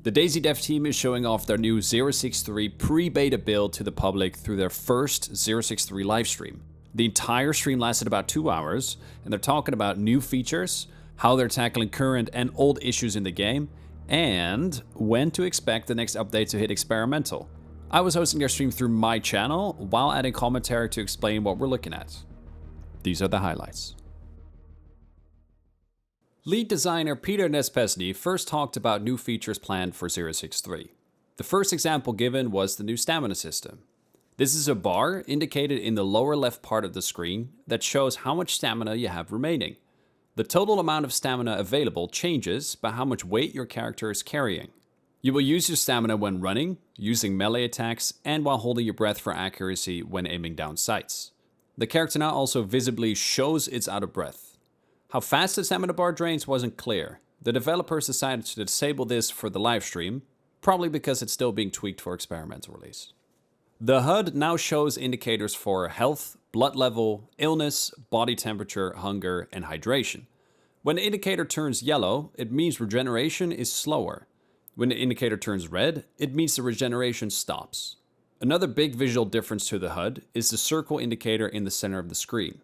The DayZ dev team is showing off their new 0.63 pre-beta build to the public through their first 0.63 livestream. The entire stream lasted about 2 hours, and they're talking about new features, how they're tackling current and old issues in the game, and when to expect the next update to hit experimental. I was hosting their stream through my channel, while adding commentary to explain what we're looking at. These are the highlights. Lead designer Peter Nespesny first talked about new features planned for 0.63. The first example given was the new stamina system. This is a bar indicated in the lower left part of the screen that shows how much stamina you have remaining. The total amount of stamina available changes by how much weight your character is carrying. You will use your stamina when running, using melee attacks, and while holding your breath for accuracy when aiming down sights. The character now also visibly shows it's out of breath. How fast the stamina bar drains wasn't clear. The developers decided to disable this for the livestream, probably because it's still being tweaked for experimental release. The HUD now shows indicators for health, blood level, illness, body temperature, hunger, and hydration. When the indicator turns yellow, it means regeneration is slower. When the indicator turns red, it means the regeneration stops. Another big visual difference to the HUD is the circle indicator in the center of the screen.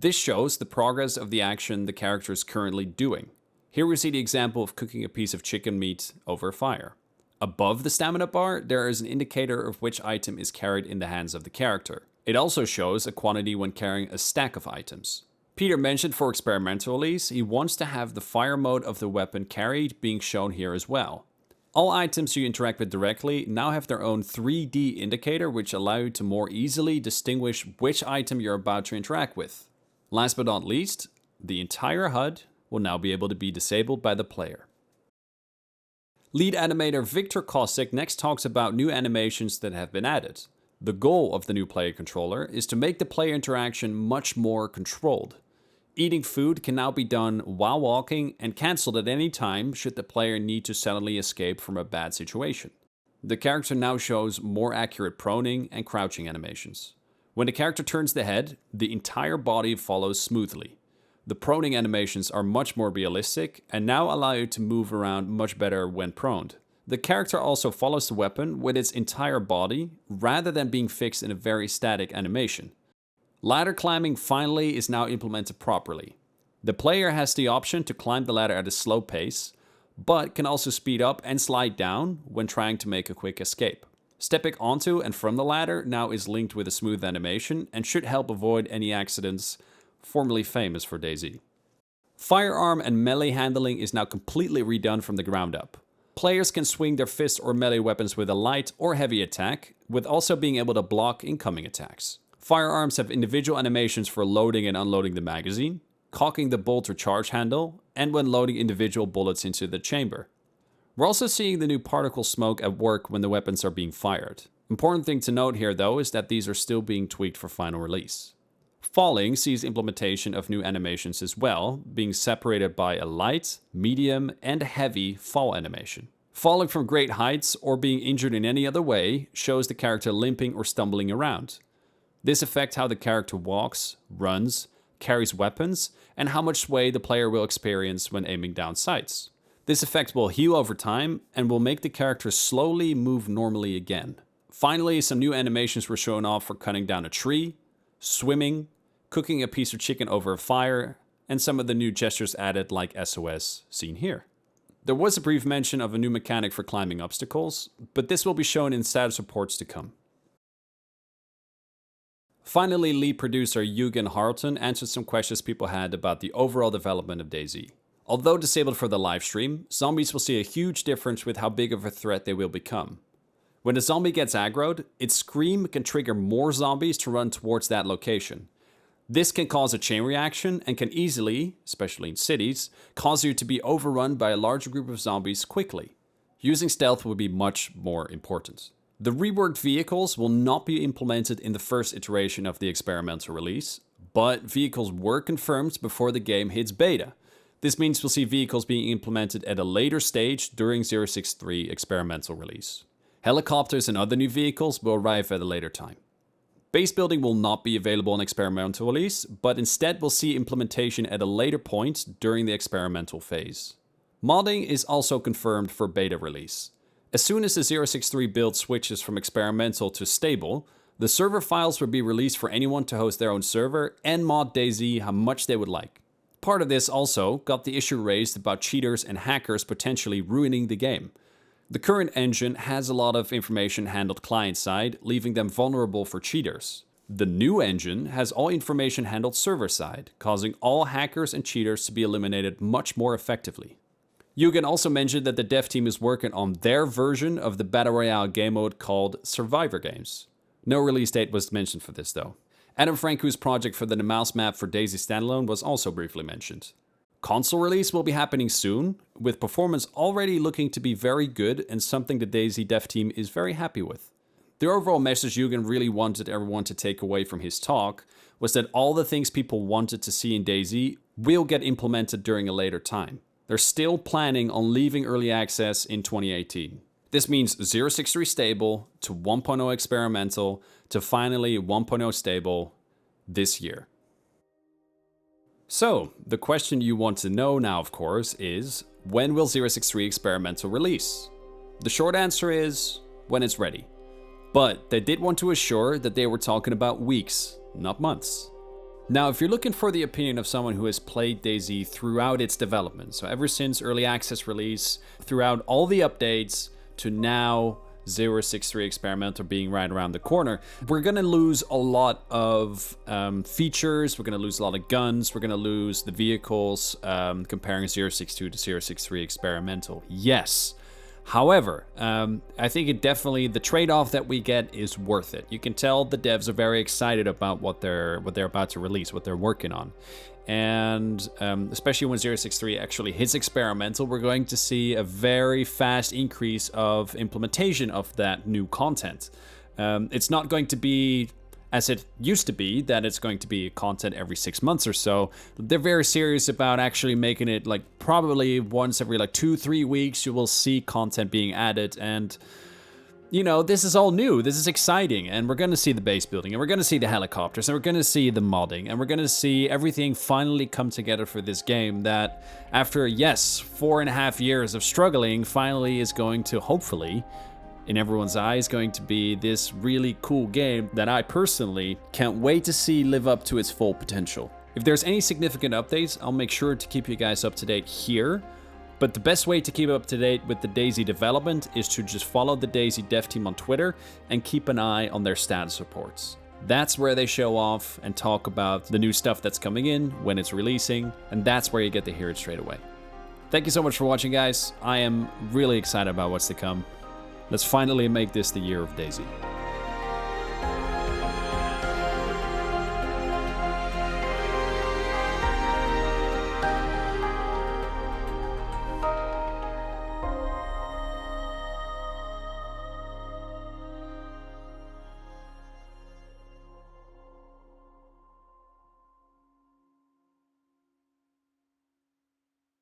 This shows the progress of the action the character is currently doing. Here we see the example of cooking a piece of chicken meat over a fire. Above the stamina bar, there is an indicator of which item is carried in the hands of the character. It also shows a quantity when carrying a stack of items. Peter mentioned for experimental release, he wants to have the fire mode of the weapon carried being shown here as well. All items you interact with directly now have their own 3D indicator, which allow you to more easily distinguish which item you're about to interact with. Last but not least, the entire HUD will now be able to be disabled by the player. Lead animator Victor Kosick next talks about new animations that have been added. The goal of the new player controller is to make the player interaction much more controlled. Eating food can now be done while walking and cancelled at any time should the player need to suddenly escape from a bad situation. The character now shows more accurate proning and crouching animations. When the character turns the head, the entire body follows smoothly. The proning animations are much more realistic and now allow you to move around much better when proned. The character also follows the weapon with its entire body rather than being fixed in a very static animation. Ladder climbing finally is now implemented properly. The player has the option to climb the ladder at a slow pace, but can also speed up and slide down when trying to make a quick escape. Stepping onto and from the ladder now is linked with a smooth animation and should help avoid any accidents formerly famous for DayZ. Firearm and melee handling is now completely redone from the ground up. Players can swing their fist or melee weapons with a light or heavy attack, with also being able to block incoming attacks. Firearms have individual animations for loading and unloading the magazine, cocking the bolt or charge handle, and when loading individual bullets into the chamber. We're also seeing the new particle smoke at work when the weapons are being fired. Important thing to note here though is that these are still being tweaked for final release. Falling sees implementation of new animations as well, being separated by a light, medium, and heavy fall animation. Falling from great heights or being injured in any other way shows the character limping or stumbling around. This affects how the character walks, runs, carries weapons, and how much sway the player will experience when aiming down sights. This effect will heal over time and will make the character slowly move normally again. Finally, some new animations were shown off for cutting down a tree, swimming, cooking a piece of chicken over a fire, and some of the new gestures added like SOS seen here. There was a brief mention of a new mechanic for climbing obstacles, but this will be shown in status reports to come. Finally, lead producer Eugen Harlton answered some questions people had about the overall development of DayZ. Although disabled for the livestream, zombies will see a huge difference with how big of a threat they will become. When a zombie gets aggroed, its scream can trigger more zombies to run towards that location. This can cause a chain reaction and can easily, especially in cities, cause you to be overrun by a larger group of zombies quickly. Using stealth will be much more important. The reworked vehicles will not be implemented in the first iteration of the experimental release, but vehicles were confirmed before the game hits beta. This means we'll see vehicles being implemented at a later stage during 0.63 experimental release. Helicopters and other new vehicles will arrive at a later time. Base building will not be available in experimental release, but instead we'll see implementation at a later point during the experimental phase. Modding is also confirmed for beta release. As soon as the 0.63 build switches from experimental to stable, the server files will be released for anyone to host their own server and mod DayZ how much they would like. Part of this also got the issue raised about cheaters and hackers potentially ruining the game. The current engine has a lot of information handled client-side, leaving them vulnerable for cheaters. The new engine has all information handled server-side, causing all hackers and cheaters to be eliminated much more effectively. Yugen also mentioned that the dev team is working on their version of the Battle Royale game mode called Survivor Games. No release date was mentioned for this though. Adam Franku's project for the mouse map for DayZ Standalone was also briefly mentioned. Console release will be happening soon, with performance already looking to be very good and something the DayZ dev team is very happy with. The overall message Yugen really wanted everyone to take away from his talk was that all the things people wanted to see in DayZ will get implemented during a later time. They're still planning on leaving early access in 2018. This means 0.63 stable to 1.0 experimental to finally 1.0 stable this year. So, the question you want to know now, of course, is when will 0.63 experimental release? The short answer is when it's ready. But they did want to assure that they were talking about weeks, not months. Now, if you're looking for the opinion of someone who has played DayZ throughout its development, so ever since early access release, throughout all the updates, to now 0.63 experimental being right around the corner, we're gonna lose a lot of features, we're gonna lose a lot of guns, we're gonna lose the vehicles comparing 0.62 to 0.63 experimental. Yes. However, I think it definitely, the trade-off that we get is worth it. You can tell the devs are very excited about what they're about to release, what they're working on. And especially when 0.63 actually hits experimental, we're going to see a very fast increase of implementation of that new content. It's not going to be as it used to be, that it's going to be content every 6 months or so. They're very serious about actually making it like probably once every like 2-3 weeks you will see content being added. And you know, this is all new, this is exciting, and we're gonna see the base building, and we're gonna see the helicopters, and we're gonna see the modding, and we're gonna see everything finally come together for this game that after, yes, 4.5 years of struggling, finally is going to, hopefully, in everyone's eyes, going to be this really cool game that I personally can't wait to see live up to its full potential. If there's any significant updates, I'll make sure to keep you guys up to date here. But the best way to keep up to date with the DayZ development is to just follow the DayZ dev team on Twitter and keep an eye on their status reports. That's where they show off and talk about the new stuff that's coming in, when it's releasing, and that's where you get to hear it straight away. Thank you so much for watching, guys. I am really excited about what's to come. Let's finally make this the year of DayZ.